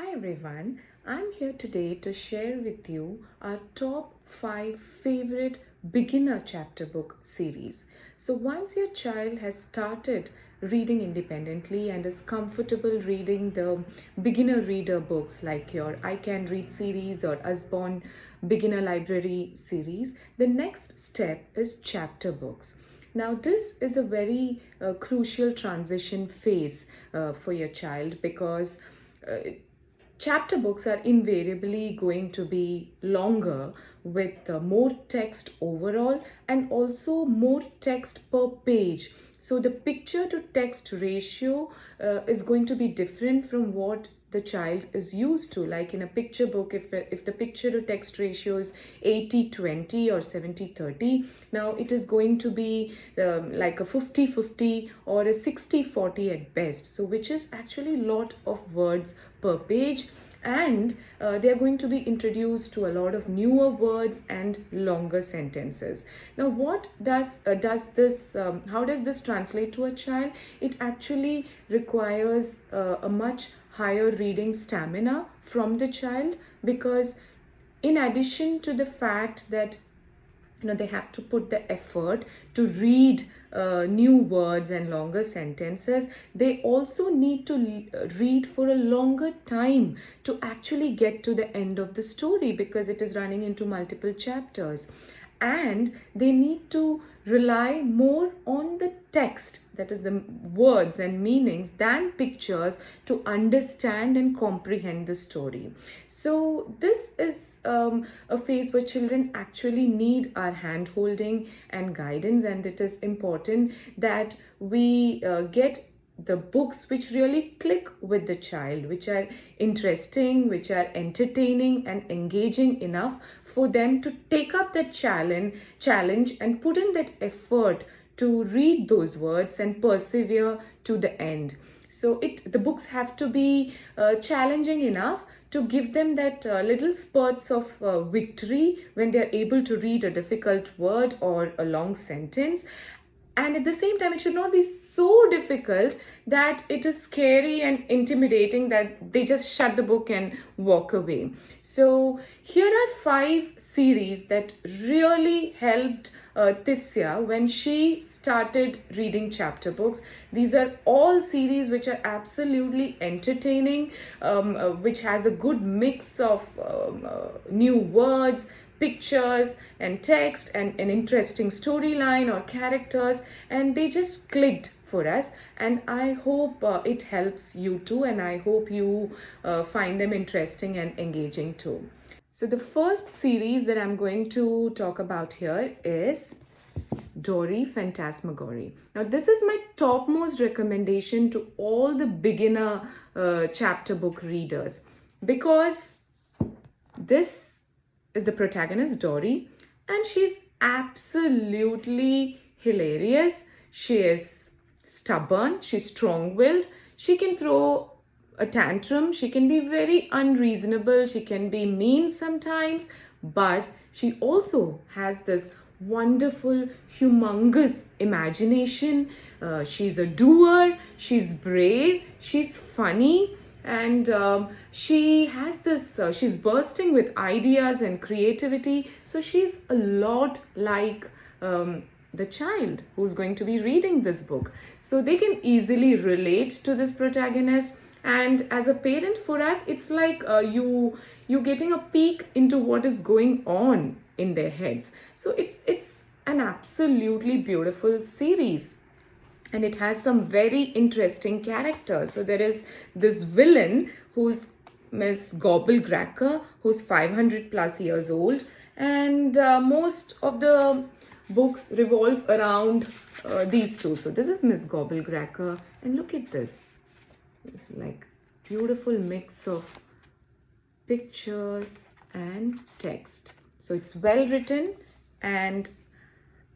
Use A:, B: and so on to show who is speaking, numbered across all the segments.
A: Hi everyone, I'm here today to share with you our top 5 favorite beginner chapter book series. So, once your child has started reading independently and is comfortable reading the beginner reader books like your I Can Read series or Usborne Beginner Library series, the next step is chapter books. Now, this is a very crucial transition phase for your child because chapter books are invariably going to be longer with more text overall and also more text per page. So the picture to text ratio is going to be different from what the child is used to. Like in a picture book, if the picture to text ratio is 80-20 or 70-30, now it is going to be like a 50-50 or a 60-40 at best, so which is actually a lot of words per page, and they are going to be introduced to a lot of newer words and longer sentences. Now, what does this how does this translate to a child? It actually requires a much higher reading stamina from the child, because in addition to the fact that they have to put the effort to read new words and longer sentences, they also need to read for a longer time to actually get to the end of the story, because it is running into multiple chapters, and they need to rely more on the text, that is the words and meanings, than pictures to understand and comprehend the story. So this is a phase where children actually need our hand holding and guidance, and it is important that we get the books which really click with the child, which are interesting, which are entertaining and engaging enough for them to take up that challenge and put in that effort to read those words and persevere to the end. So the books have to be challenging enough to give them that little spurts of victory when they are able to read a difficult word or a long sentence. And at the same time, it should not be so difficult that it is scary and intimidating that they just shut the book and walk away. So here are 5 series that really helped Tisya when she started reading chapter books. These are all series which are absolutely entertaining, which has a good mix of new words, pictures and text, and an interesting storyline or characters, and they just clicked for us. And I hope it helps you too, and I hope you find them interesting and engaging too. So the first series that I'm going to talk about here is Dory Phantasmagory. Now, this is my topmost recommendation to all the beginner chapter book readers, because this is the protagonist, Dory, and she's absolutely hilarious. She is stubborn, she's strong-willed, she can throw a tantrum, she can be very unreasonable, she can be mean sometimes, but she also has this wonderful, humongous imagination. She's a doer, she's brave, she's funny, and she has this she's bursting with ideas and creativity. So she's a lot like the child who's going to be reading this book, so they can easily relate to this protagonist. And as a parent, for us, it's like you getting a peek into what is going on in their heads. So it's an absolutely beautiful series, and it has some very interesting characters. So there is this villain who's Miss Gobblegracker, who's 500 plus years old, and most of the books revolve around these two. So this is Miss Gobblegracker, and look at this. It's like beautiful mix of pictures and text. So it's well written, and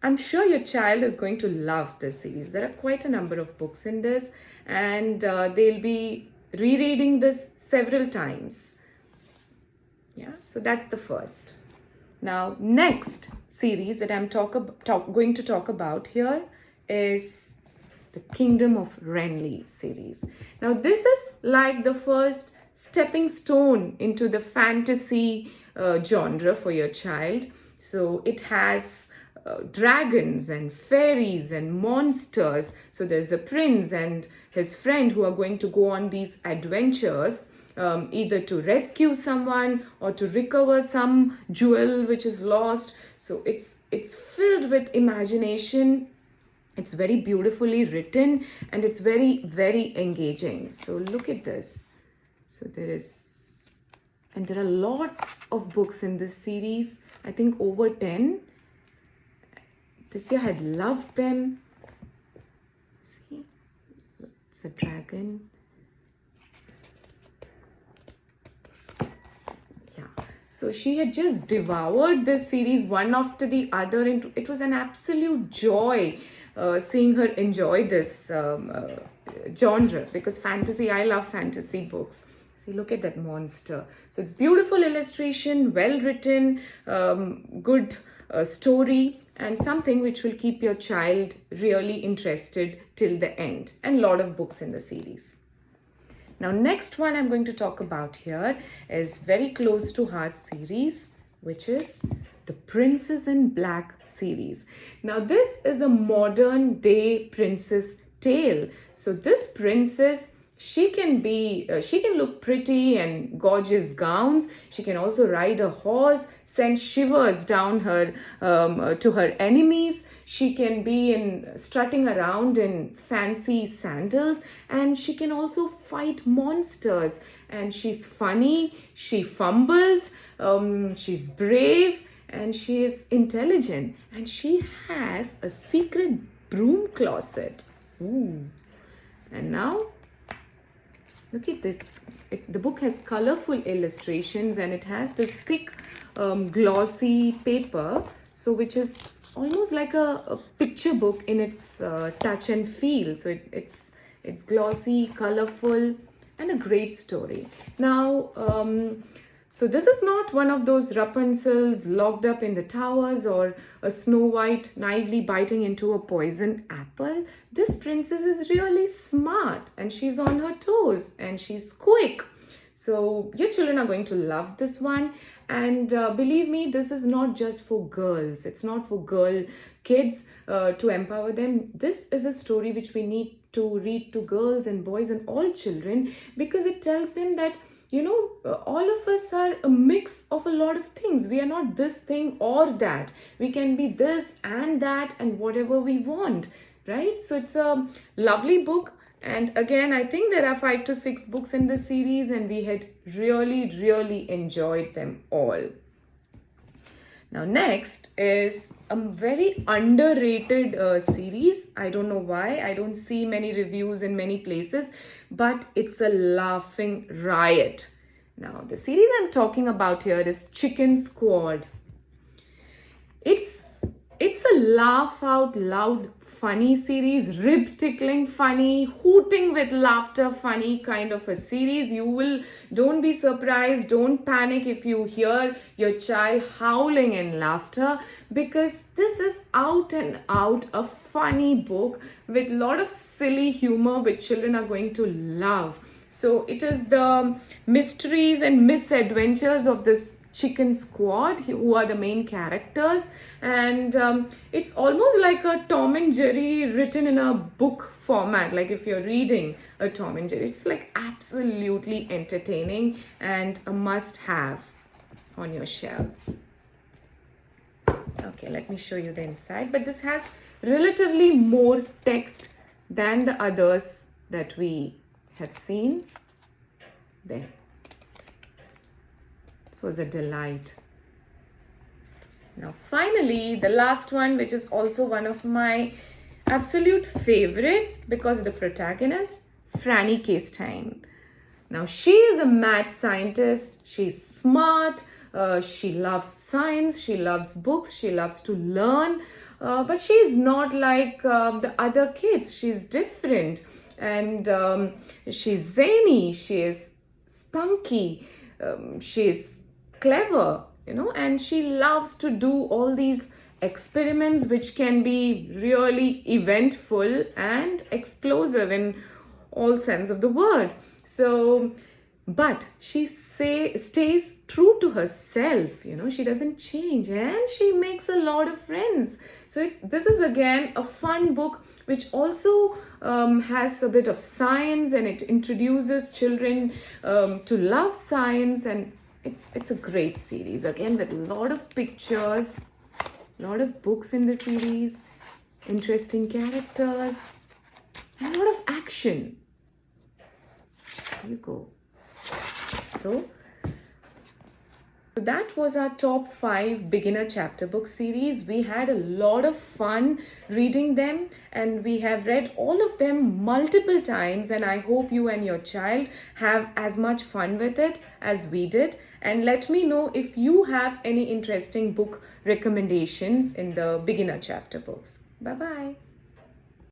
A: I'm sure your child is going to love this series. There are quite a number of books in this, and they'll be rereading this several times. Yeah, so that's the first. Now, next series that I'm going to talk about here is the Kingdom of Renly series. Now, this is like the first stepping stone into the fantasy genre for your child. So it has dragons and fairies and monsters. So there's a prince and his friend who are going to go on these adventures, either to rescue someone or to recover some jewel which is lost. So it's filled with imagination. It's very beautifully written and it's very, very engaging. So look at this. So there are lots of books in this series. I think over 10. Tisya had loved them. See, it's a dragon. Yeah. So she had just devoured this series one after the other. And it was an absolute joy seeing her enjoy this genre, because fantasy, I love fantasy books. See, look at that monster. So it's beautiful illustration, well written, good story, and something which will keep your child really interested till the end. And a lot of books in the series. Now, next one I'm going to talk about here is very close to heart series, which is the Princess in Black series. Now, this is a modern day princess tale. So this princess, she can look pretty and gorgeous gowns. She can also ride a horse, send shivers down her to her enemies. She can be strutting around in fancy sandals, and she can also fight monsters. And she's funny, she fumbles, she's brave, and she is intelligent. And she has a secret broom closet. Ooh. And now, look at this. The book has colorful illustrations and it has this thick glossy paper, so which is almost like a picture book in its touch and feel. So it's glossy, colorful, and a great story. Now, so this is not one of those Rapunzels locked up in the towers or a Snow White naively biting into a poison apple. This princess is really smart and she's on her toes and she's quick. So your children are going to love this one. And believe me, this is not just for girls. It's not for girl kids to empower them. This is a story which we need to read to girls and boys and all children, because it tells them that all of us are a mix of a lot of things. We are not this thing or that. We can be this and that and whatever we want, right? So it's a lovely book. And again, I think there are 5 to 6 books in the series and we had really, really enjoyed them all. Now, next is a very underrated series. I don't know why. I don't see many reviews in many places, but it's a laughing riot. Now, the series I'm talking about here is Chicken Squad. It's a laugh out loud funny series, rib tickling funny, hooting with laughter funny kind of a series. Don't be surprised, don't panic if you hear your child howling in laughter, because this is out and out a funny book with a lot of silly humor which children are going to love. So it is the mysteries and misadventures of this Chicken Squad, who are the main characters, and it's almost like a Tom and Jerry written in a book format. Like if you're reading a Tom and Jerry, it's like absolutely entertaining and a must-have on your shelves. Okay, let me show you the inside, but this has relatively more text than the others that we have seen. There. Was a delight. Now finally, the last one, which is also one of my absolute favorites because of the protagonist, Franny Castine. Now she is a math scientist. She's smart. She loves science. She loves books. She loves to learn. But she is not like the other kids. She's different. And she's zany. She is spunky. She's clever, and she loves to do all these experiments which can be really eventful and explosive in all sense of the word. So but stays true to herself. She doesn't change, and she makes a lot of friends. So this is again a fun book which also has a bit of science, and it introduces children to love science, and it's a great series again with a lot of pictures, a lot of books in the series, interesting characters, and a lot of action. There you go. So that was our top 5 beginner chapter book series. We had a lot of fun reading them, and we have read all of them multiple times, and I hope you and your child have as much fun with it as we did. And let me know if you have any interesting book recommendations in the beginner chapter books. Bye bye.